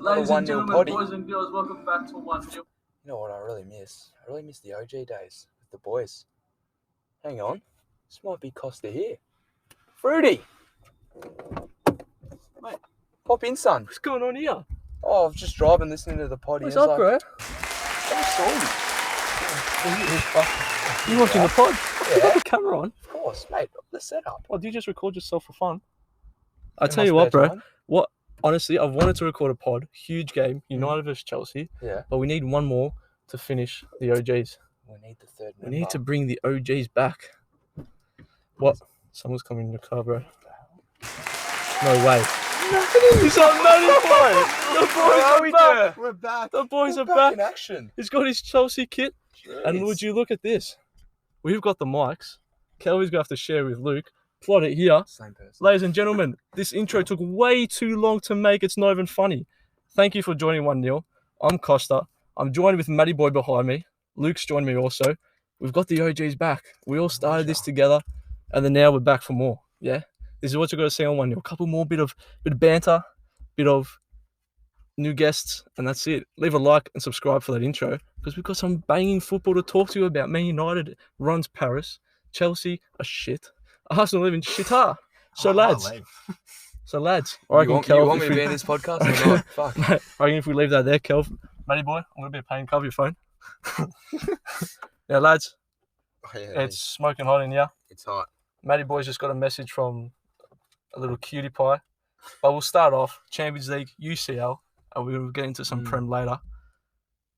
Ladies and gentlemen, boys and girls, welcome back to 1-0. You know what I really miss? I really miss the OG days with the boys. Hang on. This might be Costa here. Fruity! Mate, pop in, son. What's going on here? Oh, I was just driving, listening to the potty. What's up, bro? You watching the pod? Yeah. You got the camera on? Of course, mate. The setup. Or do you just record yourself for fun? I In tell my you what, spare bro. time. Honestly, I've wanted to record a pod. Huge game. United versus Chelsea. Yeah. But we need one more to finish the OGs. We need the third We member. need to bring the OGs back. What? Someone's coming in the car, bro. No way. He's on Matty Boy. The boys are back. We're back. The boys We're are back. in action. He's got his Chelsea kit. Jeez. And would you look at this? We've got the mics. Kelly's going to have to share with Luke. Plot it here. Same person. Ladies and gentlemen, this intro took way too long to make. It's not even funny. Thank you for joining 1-0. I'm Costa. I'm joined with Matty Boy behind me. Luke's joined me also. We've got the OGs back. We all started this together, and then now we're back for more. Yeah? This is what you're going to see on 1-0. A couple more bit of banter, bit of new guests, and that's it. Leave a like and subscribe for that intro, because we've got some banging football to talk to you about. Man United runs Paris. Chelsea are shit. Arsenal live in shitter. So lads, I reckon You want me to be in this podcast or not? Fuck. Mate, I reckon if we leave that there, Kel, Matty Boy, I'm going to be a pain. Cover your phone. Now, lads, Oh, yeah, it's smoking hot in here. it's hot. Matty Boy's just got a message from a little cutie pie. But we'll start off Champions League, UCL, and we'll get into some Prem later.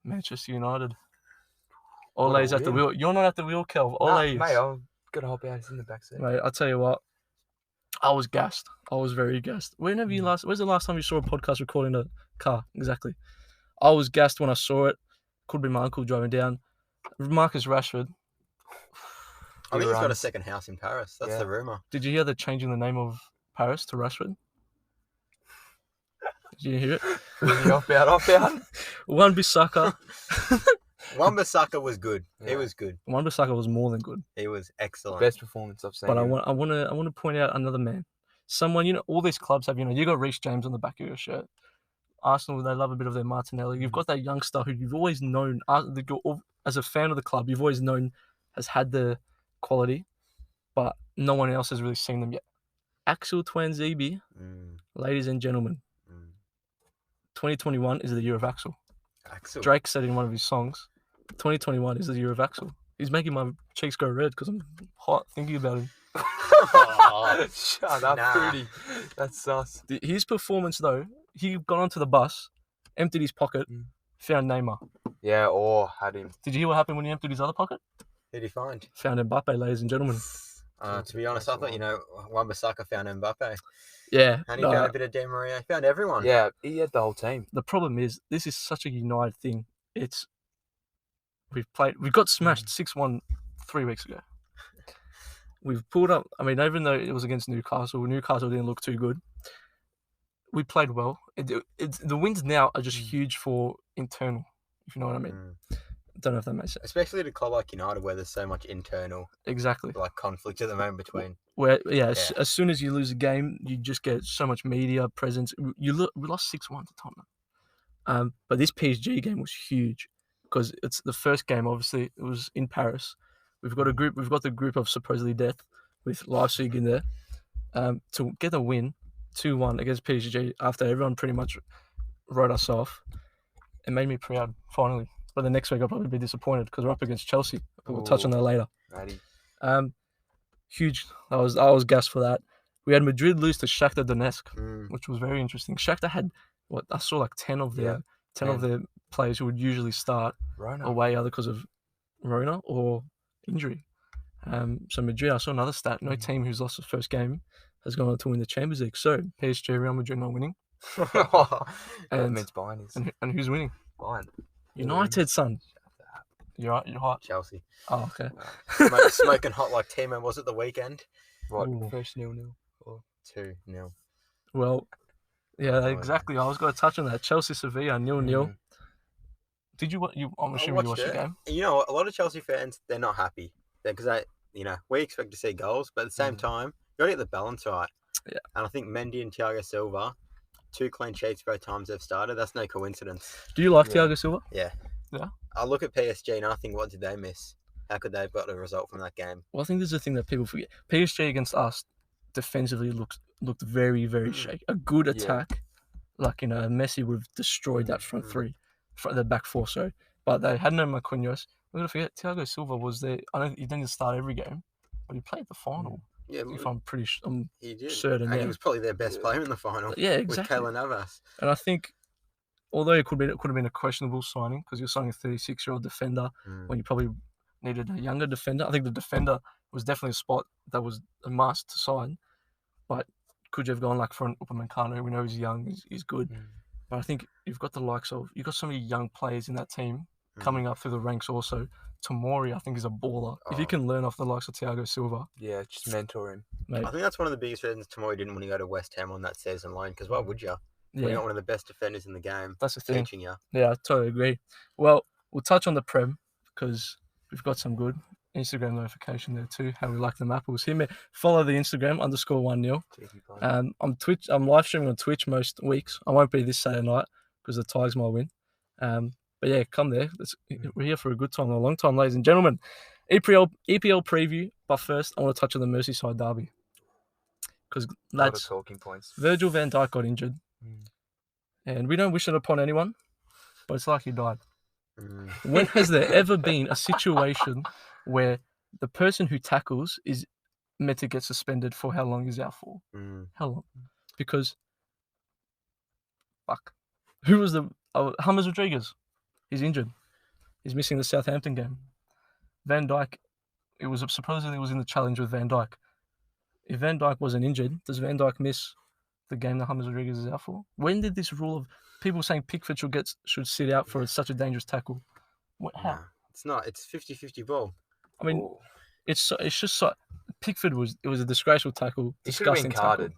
Manchester United. Ole's at the wheel. You're not at the wheel, Kel. Ole is. Mate, I'm gonna hop out. He's in the back seat. Mate, I'll tell you what. I was gassed. I was very gassed. When's the last time you saw a podcast recording a car? Exactly. I was gassed when I saw it. Could be my uncle driving down. Marcus Rashford. I think he's got a second house in Paris. That's the rumour. Did you hear they're changing the name of Paris to Rashford? Did you hear it? Off out. Wan-Bissaka. Wan-Bissaka was good. Yeah. He was good. Wan-Bissaka was more than good. He was excellent. Best performance I've seen. But I want to point out another man. Someone, all these clubs have, you got Reece James on the back of your shirt. Arsenal, they love a bit of their Martinelli. You've got that youngster who you've always known, as a fan of the club, you've always known has had the quality, but no one else has really seen them yet. Axel Tuanzebe, ladies and gentlemen, 2021 is the year of Axel. Drake said in one of his songs, 2021 is the year of Axel. He's making my cheeks go red because I'm hot thinking about him. Shut up, Fruity. That's sus. His performance, though, he got onto the bus, emptied his pocket, found Neymar. Yeah, or had him. Did you hear what happened when he emptied his other pocket? Who did he find? Found Mbappe, ladies and gentlemen. To be honest, I thought, Wan-Bissaka found Mbappe. Yeah. And he found a bit of Di Maria. He found everyone. Yeah, he had the whole team. The problem is, this is such a United thing. We've got smashed 6-1 3 weeks ago. We've pulled up, even though it was against Newcastle didn't look too good. We played well. The wins now are just huge for internal, if you know what I mean. Don't know if that makes sense. Especially at a club like United where there's so much internal conflict at the moment between. As soon as you lose a game, you just get so much media presence. We lost 6-1 to Tottenham. But this PSG game was huge because it's the first game. Obviously, it was in Paris. We've got the group of supposedly death with Leipzig in there. To get a win, 2-1 against PSG after everyone pretty much wrote us off, it made me proud finally. But the next week I'll probably be disappointed because we're up against Chelsea. We'll touch on that later. Righty. Huge. I was gassed for that. We had Madrid lose to Shakhtar Donetsk, which was very interesting. Shakhtar had I saw like 10 of their players who would usually start away either because of Rona or injury. So Madrid, I saw another stat. No team who's lost the first game has gone on to win the Champions League. So PSG, Real Madrid not winning. That means Bayern is. And who's winning? Bayern. United, son. You're hot. Chelsea. Oh, okay. Smoking hot like Timo was at the weekend. Right, Ooh. first 0-0. Or 2-0. Well, yeah, exactly. I was going to touch on that. Chelsea Sevilla 0-0. Did you? I'm assuming you watched the game. A lot of Chelsea fans, they're not happy because we expect to see goals, but at the same time, you got to get the balance right. Yeah. And I think Mendy and Thiago Silva 2 clean sheets both times they've started. That's no coincidence. Do you like Yeah. Thiago Silva? Yeah. Yeah? I look at PSG and I think, what did they miss? How could they have got a result from that game? Well, I think this is the thing that people forget. PSG against us defensively looked very, very shaky. A good attack, like, Messi would have destroyed that front three, the back four, sorry. But they had no Marquinhos. We're going to forget, Thiago Silva was there. I don't. He didn't start every game, but he played the final. Yeah, If I'm he did. certain. And Yeah, he was probably their best player in the final. yeah, With exactly. Keylor Navas. And I think, although it could have been a questionable signing because you're signing a 36-year-old defender when you probably needed a younger defender. I think the defender was definitely a spot that was a must to sign. But could you have gone like for an Upamecano? We know he's young, he's good. But I think you've got you've got so many young players in that team coming up through the ranks also. Tomori, I think, is a baller. If you can learn off the likes of Thiago Silva. Yeah, just mentor him. Mate. I think that's one of the biggest reasons Tomori didn't want to go to West Ham on that season loan, because why would you? Yeah. You got one of the best defenders in the game. That's the thing. Teaching you. Yeah, I totally agree. Well, we'll touch on the Prem because we've got some good Instagram notification there too. How we like them apples. Follow the Instagram _1nil. I'm live streaming on Twitch most weeks. I won't be this Saturday night because the Tigers might win. But yeah, come there. We're here for a good time, a long time, ladies and gentlemen. EPL preview. But first, I want to touch on the Merseyside derby because that's talking points. Virgil van Dijk got injured, and we don't wish it upon anyone, but it's like he died. When has there ever been a situation where the person who tackles is meant to get suspended for how long he's out for? How long? Because, who was the James Rodriguez? He's injured. He's missing the Southampton game. Van Dijk, supposedly was in the challenge with Van Dijk. If Van Dijk wasn't injured, does Van Dijk miss the game that James Rodriguez is out for? When did this rule of people saying Pickford should sit out for such a dangerous tackle? How? No, it's not. It's 50-50 ball. I mean, it's just so Pickford was a disgraceful tackle. He should have been carded.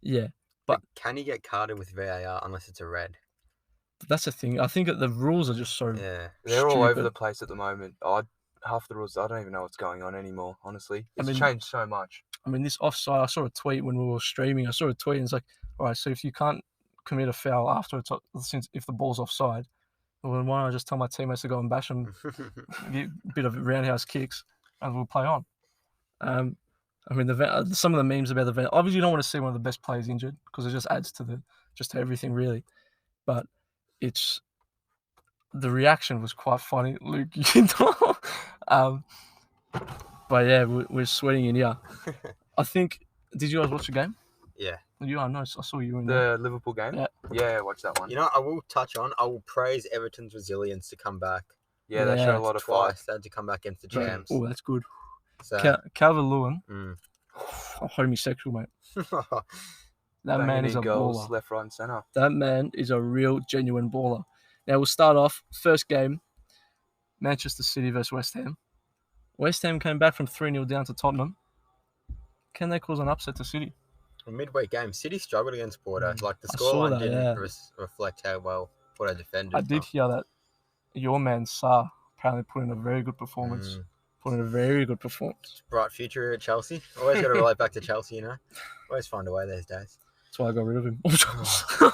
Yeah, but can he get carded with VAR unless it's a red? That's the thing. I think that the rules are just so they're all over the place at the moment. Half the rules, I don't even know what's going on anymore, honestly. It's changed so much. I mean, this offside, I saw a tweet when we were streaming. And it's like, all right, so if you can't commit a foul after if the ball's offside, well, why don't I just tell my teammates to go and bash them, get a bit of roundhouse kicks, and we'll play on. I mean, some of the memes about the event, obviously you don't want to see one of the best players injured because it just adds to to everything, really. But the reaction was quite funny, Luke. But yeah, we're sweating in here. I think. Did you guys watch the game? Yeah. I know. I saw you in the Liverpool game. Yeah, watch that one. You know, I will praise Everton's resilience to come back. Yeah, they showed a lot of fight. They had to come back against the champs. Oh, that's good. So, Calvert-Lewin, homosexual, mate. That man is a baller. Left, right, and centre. That man is a real, genuine baller. Now we'll start off. First game, Manchester City versus West Ham. West Ham came back from 3-0 down to Tottenham. Can they cause an upset to City? A midweek game. City struggled against Porto. Like the scoreline didn't reflect how well Porto defended. I did hear that your man Sarr apparently put in a very good performance. Bright future at Chelsea. Always got to relate back to Chelsea, you know. Always find a way these days. That's why I got rid of him. So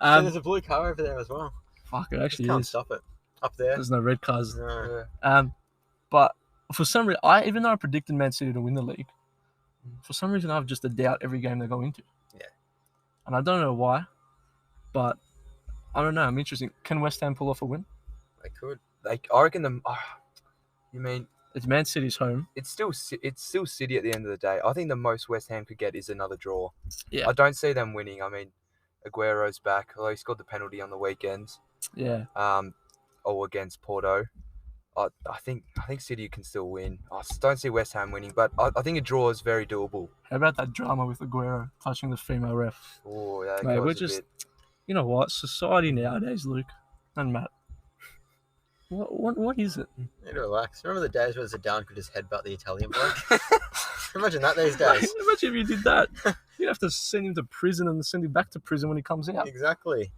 there's a blue car over there as well. Fuck, it actually can't is. stop it. Up there. There's no red cars. No. But for some reason, even though I predicted Man City to win the league, for some reason I have just a doubt every game they go into. Yeah. And I don't know why, but I don't know. I'm interested. Can West Ham pull off a win? They could. I reckon them. You mean it's Man City's home? It's still City at the end of the day. I think the most West Ham could get is another draw. Yeah. I don't see them winning. I mean, Aguero's back, although he scored the penalty on the weekends. Yeah. Or against Porto. I think City can still win. I don't see West Ham winning, but I think a draw is very doable. How about that drama with Aguero touching the female ref? Oh, yeah. Mate, we're just, you know what? Society nowadays, Luke and Matt. What is it? You need to relax. Remember the days where Zidane could just headbutt the Italian bloke? Imagine that these days. Imagine if you did that. You'd have to send him to prison and send him back to prison when he comes out. Exactly.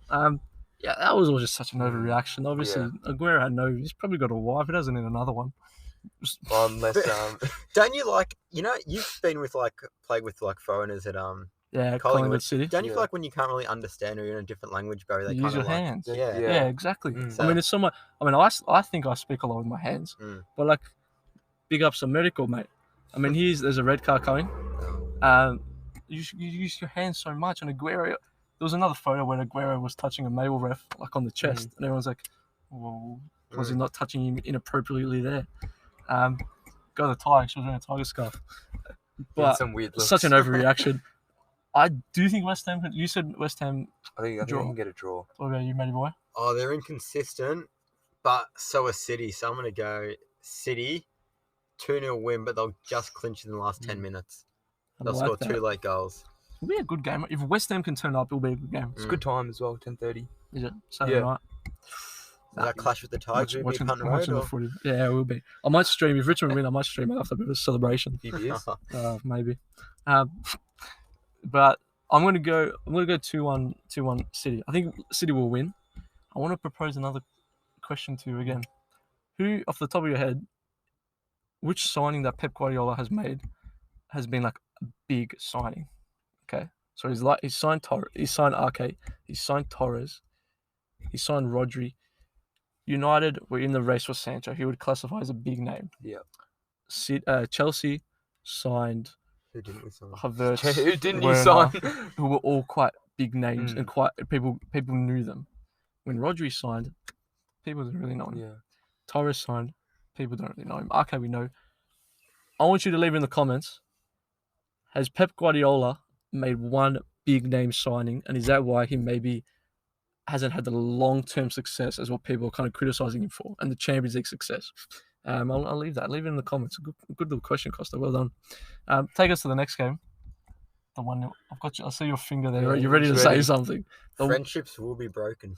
Yeah, that was all just such an overreaction. Obviously, Aguero he's probably got a wife. He doesn't need another one. Unless don't you like, you know, you've been with played with foreigners at Yeah, Collingwood City. Don't you feel like when you can't really understand or you're in a different language, bro, they You use your hands. Yeah, exactly. So- I mean, it's somewhat. I mean, I think I speak a lot with my hands, but like, big ups to Medical, mate. I mean, there's a red car coming. You use your hands so much, and Aguero. There was another photo where Aguero was touching a male ref like on the chest, and everyone's like, "Well, was he not touching him inappropriately there?" Go the Tigers. She was wearing a Tiger scarf. But some weird looks. Such an overreaction. I do think West Ham. You said West Ham. I think they can get a draw. What about you, Matty boy? Oh, they're inconsistent, but so are City. So I'm going to go City, 2-0 win, but they'll just clinch in the last 10 minutes. They'll score 2 late goals. It'll be a good game. If West Ham can turn up, it'll be a good game. It's a good time as well, 10:30. Is it? Saturday night. Does that clash with the Tigers? Watching the footy. Yeah, it will be. I might stream. If Richmond win, I might stream after a bit of a celebration. Maybe. But I'm gonna go 2-1 City. I think City will win. I want to propose another question to you again. Who, off the top of your head, which signing that Pep Guardiola has made has been like a big signing? Okay, so he's signed Ake, he's signed Torres, he signed Rodri. United were in the race for Sancho. He would classify as a big name. Yeah. Chelsea signed. Who didn't we sign? Havertz, Who didn't you Werner, sign? who were all quite big names and quite people knew them. When Rodri signed, people didn't really know him. Yeah. Torres signed, people don't really know him. Okay, we know. I want you to leave in the comments. Has Pep Guardiola made one big name signing, and is that why he maybe hasn't had the long-term success as what people are kind of criticizing him for, and the Champions League success? I'll leave that. Leave it in the comments. Good little question, Costa. Well done. Take us to the next game. The one I've got you. I see your finger there. You're ready to say something. Friendships will be broken.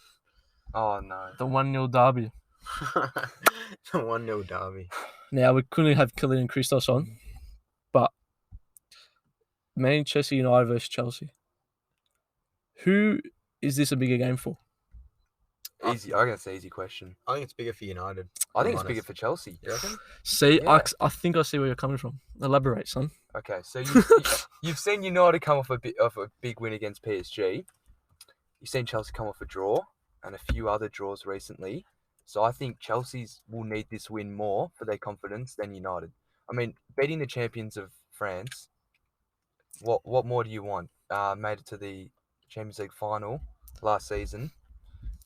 Oh no. The 1-0 derby. The 1-0 derby. Now we couldn't have Kylian Christos on, but Manchester United versus Chelsea. Who is this a bigger game for? Easy. I guess easy question. I think it's bigger for United. I think it's bigger for Chelsea. You reckon? See, yeah. I think I see where you're coming from. Elaborate, son. Okay, so you've seen United come off a big win against PSG. You've seen Chelsea come off a draw and a few other draws recently. So I think Chelsea's will need this win more for their confidence than United. I mean, beating the champions of France. What more do you want? Made it to the Champions League final last season.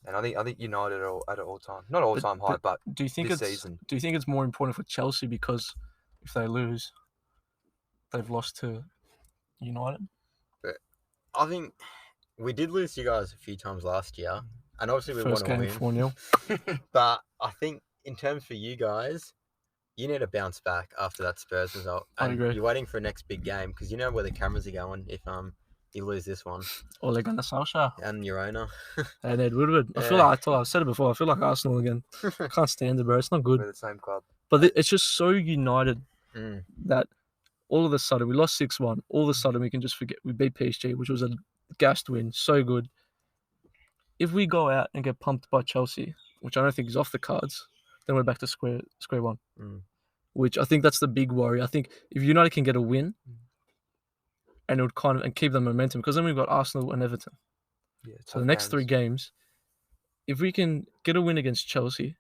And I think United are at an all-time, not all-time high, but do you think this season. Do you think it's more important for Chelsea because if they lose, they've lost to United? But I think we did lose to you guys a few times last year, and obviously we want to win. 4-0. But I think in terms for you guys, you need to bounce back after that Spurs result. And I agree. You're waiting for a next big game because you know where the cameras are going if you lose this one. Ole Gunnar Solskjaer. And your owner. And Ed Woodward. Yeah. I feel like I've said it before. I feel like Arsenal again. Can't stand it, bro. It's not good. We're the same club. But it's just so united that all of a sudden we lost 6-1. All of a sudden we can just forget we beat PSG, which was a gassed win. So good. If we go out and get pumped by Chelsea, which I don't think is off the cards, then we're back to square one. Which I think that's the big worry. I think if United can get a win, and it would kind of and keep the momentum, because then we've got Arsenal and Everton. Yeah, so the next 3 games, if we can get a win against Chelsea,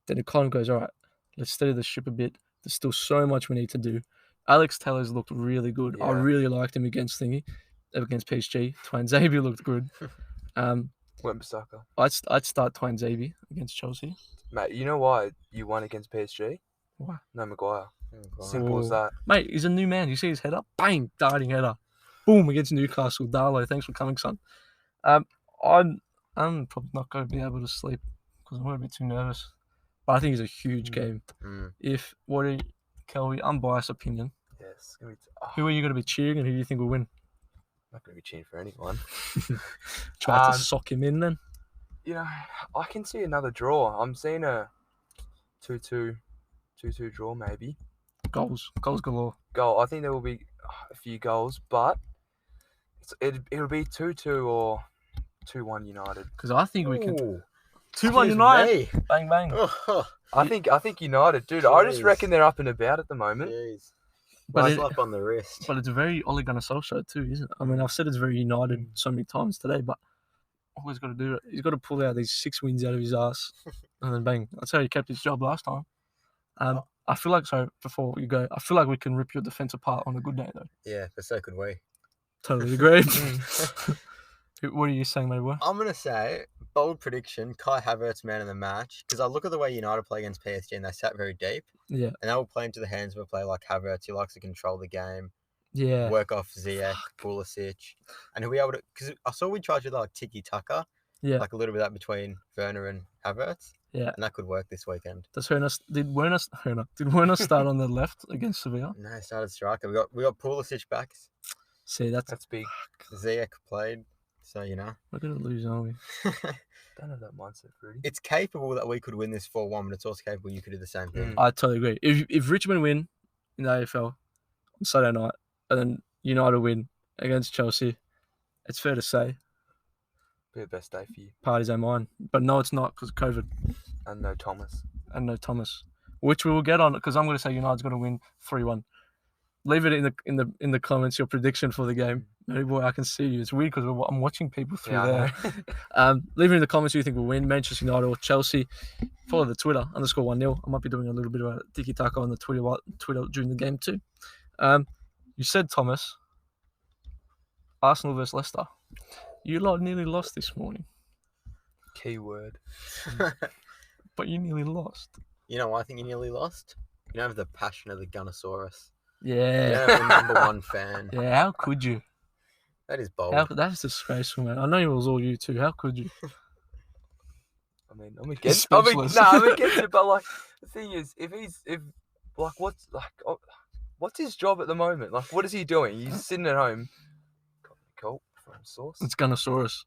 then it kind of goes, all right, let's steady the ship a bit. There's still so much we need to do. Alex Tellers looked really good. Yeah. I really liked him against PSG. Twanzebe looked good. Wan-Bissaka. I'd start Twanzebe against Chelsea. Mate, you know why you won against PSG? Why? No Maguire. Simple as that. Mate, he's a new man. You see his header? Bang! Darting header. Boom! Against Newcastle. Darlow, thanks for coming, son. I'm probably not going to be able to sleep because I'm going to be too nervous. But I think it's a huge game. Kelly, unbiased opinion. Yes. Who are you going to be cheering and who do you think will win? I'm not going to be cheering for anyone. Try to sock him in then. You know, I can see another draw. I'm seeing a 2-2 draw maybe. Goals galore. I think there will be a few goals, but it'll be 2-2 or 2-1 United. Because I think we can 2-1 United. Bang bang. I think United, dude. Jeez. I just reckon they're up and about at the moment. Jeez. But up on the wrist. But it's very Ole Gunnar Solskjaer too, isn't it? I mean, I've said it's very United so many times today, but all he's got to do, he's got to pull out these 6 wins out of his ass, and then bang. That's how he kept his job last time. I feel like, so before you go, I feel like we can rip your defense apart on a good day, though. Yeah, but so could we. Totally agree. What are you saying, mate? What? I'm going to say, bold prediction, Kai Havertz man of the match. Because I look at the way United play against PSG and they sat very deep. Yeah. And they will play into the hands of a player like Havertz who likes to control the game. Yeah. Work off Ziyech, Pulisic. And he'll be able to... Because I saw we tried to do like tiki-taka. Yeah. Like a little bit of that between Werner and Havertz. Yeah. And that could work this weekend. Did Werner start on the left against Sevilla? No, he started striker. We got Pulisic back. See, that's big. Ziyech played. So, you know. We're going to lose, aren't we? Don't have that mindset, Rudy. It's capable that we could win this 4-1, but it's also capable you could do the same thing. I totally agree. If Richmond win in the AFL on Saturday night and then United win against Chelsea, it's fair to say Be the best day for you. parties are mine. But no, it's not because of COVID. And no Thomas. Which we will get on because I'm going to say United's going to win 3-1. Leave it in the comments your prediction for the game. Maybe boy, I can see you. It's weird because I'm watching people through there. Leave it in the comments who you think will win, Manchester United or Chelsea. Follow the Twitter _1-0. I might be doing a little bit of a tiki-taka on the Twitter during the game too. You said, Thomas, Arsenal versus Leicester. You lot nearly lost this morning. Keyword. But you nearly lost. You know why I think you nearly lost? You don't have the passion of the Gunnosaurus. Yeah. You don't have the number one fan. Yeah, how could you? That is bold. That's disgraceful, man. I know it was all you too. How could you? I mean, I'm against it, but like the thing is, what's his job at the moment? Like, what is he doing? He's sitting at home. Cool from sauce. It's Gunnosaurus.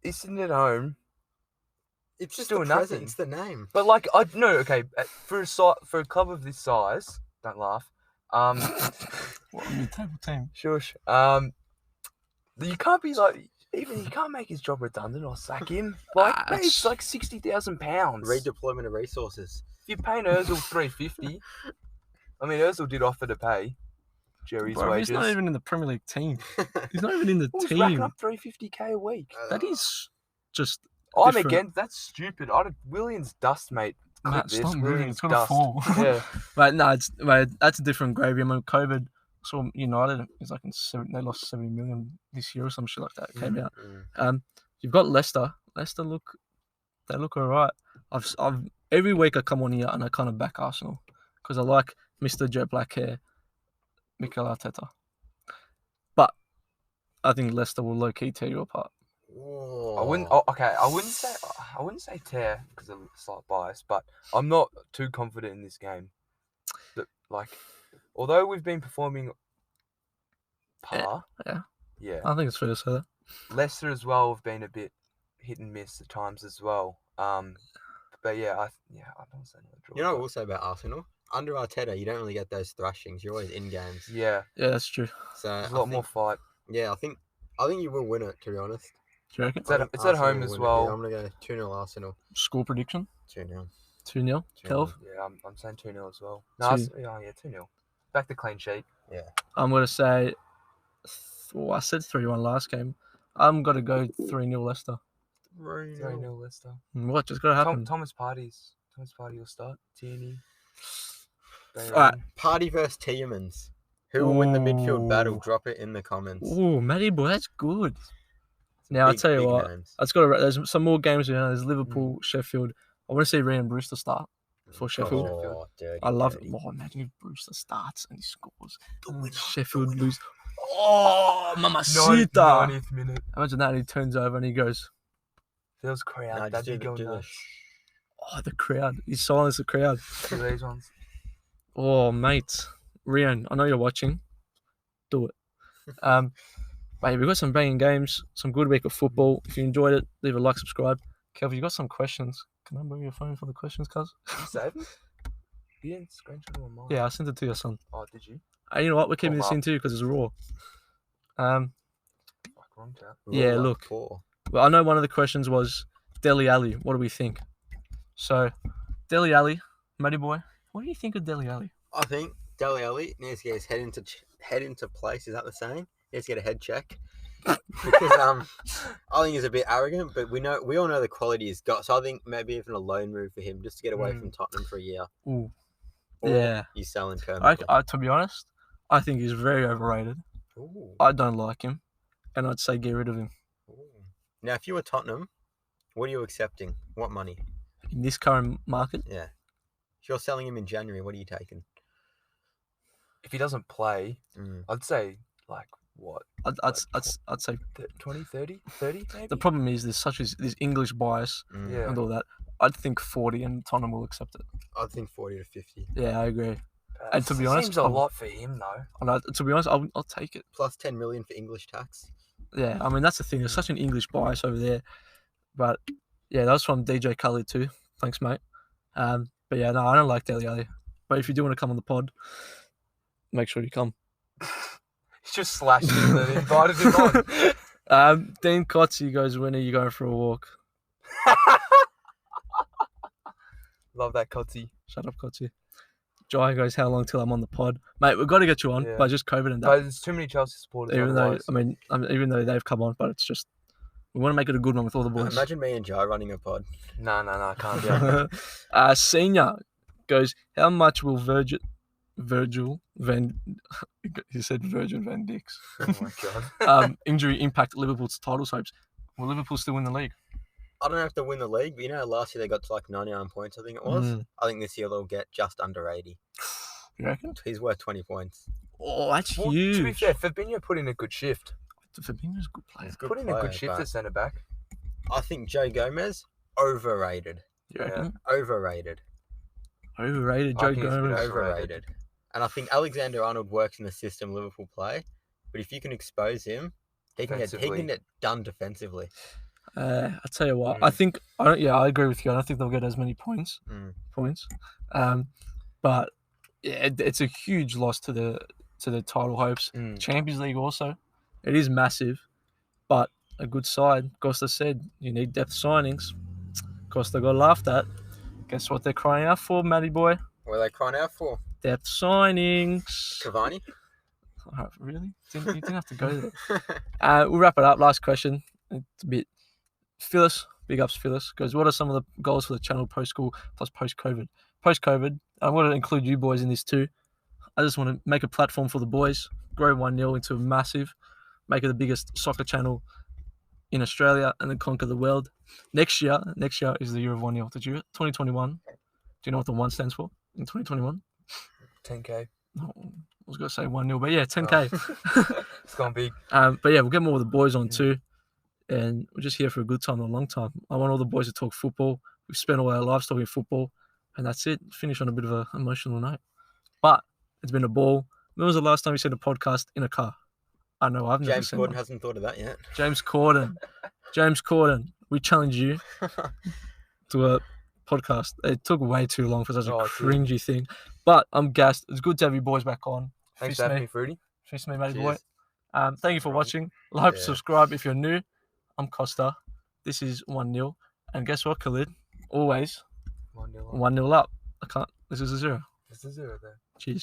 He's sitting at home. It's just doing the nothing. presence, the name. But like, for a club of this size, don't laugh. What a mid-table team. Shush. You can't be like, even he can't make his job redundant or sack him. Like, mate, it's like £60,000. Redeployment of resources. If you're paying Ozil $350, I mean, Ozil did offer to pay Jerry's wages. He's not even in the Premier League team. He's not even in the team. He's racking up $350K a week. That is just. I'm against. That's stupid. Williams dust, mate. Matt, stop moving. It's gonna dust. fall. Yeah. That's a different gravy. I mean, COVID. So United is like they lost 70 million this year or some shit like that. It came out. You've got Leicester. Leicester look all right. I've every week I come on here and I kind of back Arsenal because I like Mr. Jet Black Hair, Mikel Arteta. But I think Leicester will low key tear you apart. Whoa. I wouldn't say tear because of slight bias, but I'm not too confident in this game. That, like, although we've been performing par, yeah, I think it's fair to say that. Leicester as well have been a bit hit and miss at times as well. But I don't say no draw. You know what we'll say about Arsenal? Under Arteta, you don't really get those thrashings. You're always in games. Yeah, that's true. So there's a lot more fight. Yeah, I think you will win it. To be honest. Do you reckon? It's at home as well. Yeah, I'm gonna go 2-0 Arsenal. Score prediction? 2-0. 2-0. Kelv? Yeah, I'm saying 2-0 as well. No, 2-0. Back to clean sheet. Yeah. I'm gonna say. I said 3-1 last game. I'm gonna go 3-0 Leicester. 3-0 Leicester. What just gotta happen? Thomas Partey will start. Tierney. All right. Partey versus Tielemans. Who will win the midfield battle? Drop it in the comments. Oh, Matty boy, that's good. Now I'll tell you what. There's some more games. There's Liverpool, Sheffield. I want to see Ryan Brewster start for Sheffield. Oh, dirty, I love it. Oh, imagine if Brewster starts and he scores. Sheffield lose. Oh, mamacita! 90th minute. Imagine that. He turns over and he goes. Feels crowd. No, That'd be going nuts. Oh, the crowd. He silenced the crowd. Do these ones. Oh, mate. Rian, I know you're watching. Do it. Mate, we've got some banging games, some good week of football. If you enjoyed it, leave a like, subscribe. Kelvin, you got some questions. Can I borrow your phone for the questions, cuz? You saved them? You didn't screenshot them on mine. Yeah, I sent it to your son. Oh, did you? You know what? We're keeping this in too because it's raw. Wrong chat. Yeah, look. Well, I know one of the questions was Dele Alli. What do we think? So, Dele Alli, Matty boy, what do you think of Dele Alli? I think Dele Alli needs to get his head into place. Is that the saying? He needs to get a head check. Because I think he's a bit arrogant, but we all know the quality he's got. So I think maybe even a loan move for him just to get away from Tottenham for a year. Ooh. Or Yeah. you sell him permanently. To be honest, I think he's very overrated. Ooh. I don't like him, and I'd say get rid of him. Ooh. Now, if you were Tottenham, what are you accepting? What money? In this current market? Yeah. If you're selling him in January, what are you taking? If he doesn't play, I'd say like what? I'd say 20, 30 maybe? The problem is there's such this English bias and all that. I'd think 40 and Tottenham will accept it. I'd think 40 to 50. Yeah, I agree. And to be honest, seems a lot for him though. To be honest, I'll take it. Plus 10 million for English tax. Yeah, I mean that's the thing. There's such an English bias over there, but yeah, that was from DJ Khaled too. Thanks, mate. But yeah, no, I don't like Dele Alli. But if you do want to come on the pod, make sure you come. He's just slashed him and invited him on. Dean Kotze goes, when are you going for a walk? Love that, Kotze. Shut up, Kotze. Jai goes, how long till I'm on the pod? Mate, we've got to get you on, but just COVID and that. But there's too many Chelsea supporters. Even though they've come on, but it's just, we want to make it a good one with all the boys. Imagine me and Jai running a pod. No, I can't be on. Senior goes, how much will Virgil Van Dijk's Oh my God. injury impact Liverpool's titles hopes? Will Liverpool still win the league? I don't know if they'll win the league, but last year they got to like 99 points, I think it was. I think this year they'll get just under 80. You reckon? He's worth 20 points. Oh, that's huge. To be fair, Fabinho put in a good shift. Fabinho's a good player. Put in a good shift at centre back. I think Joe Gomez, overrated. You reckon? Overrated. Overrated, Joe Gomez. Overrated. And I think Alexander Arnold works in the system Liverpool play, but if you can expose him, he can get done defensively. I tell you what, I agree with you. I don't think they'll get as many points. But yeah, it's a huge loss to the title hopes. Champions League also, it is massive, but a good side. Costa said you need depth signings. Costa got laughed at. Guess what they're crying out for, Matty boy? What are they crying out for? Depth signings. Cavani? Oh, really? You didn't have to go there. We'll wrap it up. Last question. It's a bit. Phyllis, big ups Phyllis, goes, what are some of the goals for the channel post-school plus post-COVID? Post-COVID, I want to include you boys in this too. I just want to make a platform for the boys, grow 1-0 into a massive, make it the biggest soccer channel in Australia and then conquer the world. Next year is the year of 1-0. 2021. Do you know what the 1 stands for in 2021? 10K. No, I was going to say 1-0, but yeah, 10K. It's gone big. But yeah, we'll get more of the boys on too. And we're just here for a good time, not a long time. I want all the boys to talk football. We've spent all our lives talking football. And that's it. Finish on a bit of an emotional note. But it's been a ball. When was the last time you said a podcast in a car? I know, I've never seen James Corden one. hasn't thought of that yet. James Corden. We challenge you to a podcast. It took way too long for such a cringy thing. But I'm gassed. It's good to have you boys back on. Thanks for having me, Fruity. Fist me, matey boy. Thank you for watching. Like, subscribe if you're new. I'm Costa. This is 1-0. And guess what, Khalid? Always 1-0 up. I can't. This is a 0. This is a 0 there. Cheers.